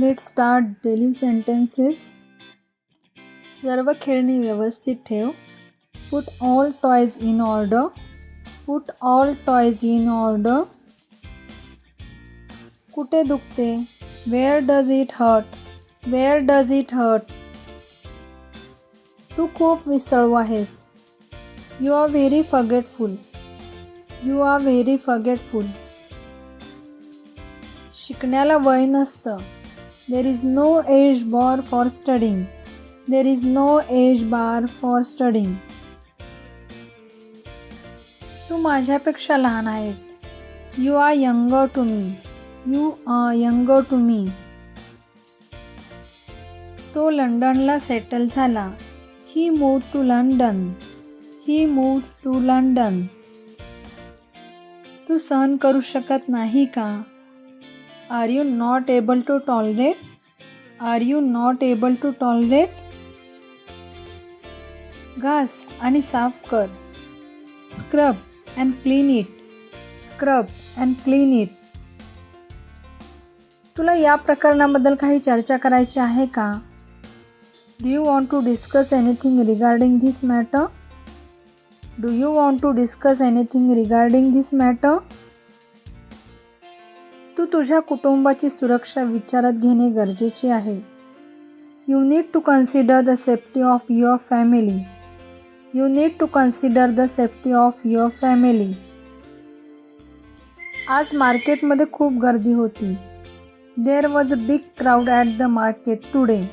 Let's start daily sentences. सर्व खेळणी व्यवस्थित ठेव. Put all toys in order. Put all toys in order. कुठे दुखते? Where does it hurt? Where does it hurt? तू खूप विसळू आहेस. You are very forgetful. You are very forgetful. शिकण्याला वय नसतं. There is no age bar for studying. There is no age bar for studying. तू माझ्यापेक्षा लहान आहेस. You are younger to me. You are younger to me. तो लंडनला settle झाला. He moved to London. He moved to London. तू सहन करू शकत नाही का? Are you not able to tolerate? Are you not able to tolerate? घास आणि साफ कर. Scrub and clean it. Scrub and clean it. तुला या प्रकरणाबद्दल काही चर्चा करायची आहे का? Do you want to discuss anything regarding this matter? Do you want to discuss anything regarding this matter? तू तुझ्या कुटुंबाची सुरक्षा विचारात घेणे गरजेचे आहे. You need to consider the safety of your family. You need to consider the safety of your family. आज मार्केटमध्ये खूप गर्दी होती. There was a big crowd at the market today.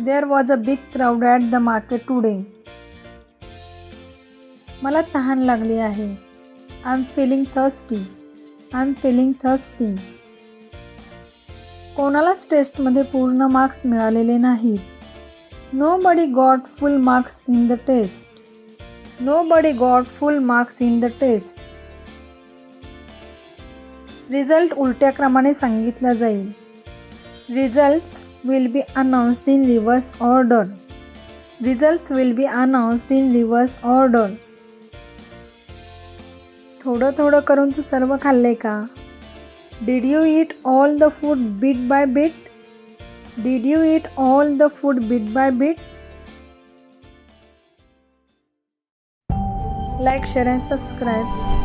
There was a big crowd at the market today. मला तहान लागली आहे. I'm feeling thirsty. I'm feeling thirsty. कोणालाच टेस्टमध्ये पूर्ण मार्क्स मिळालेले नाहीत. Nobody got full marks in the test. Nobody got full marks in the test. Result उलट्या क्रमाने सांगितला जाईल. Results will be announced in reverse order. Results will be announced in reverse order. थोडं थोडं करून तू सर्व खाल्ले का? Did you eat all the food bit by bit? Did you eat all the food bit by bit? Like, share and subscribe.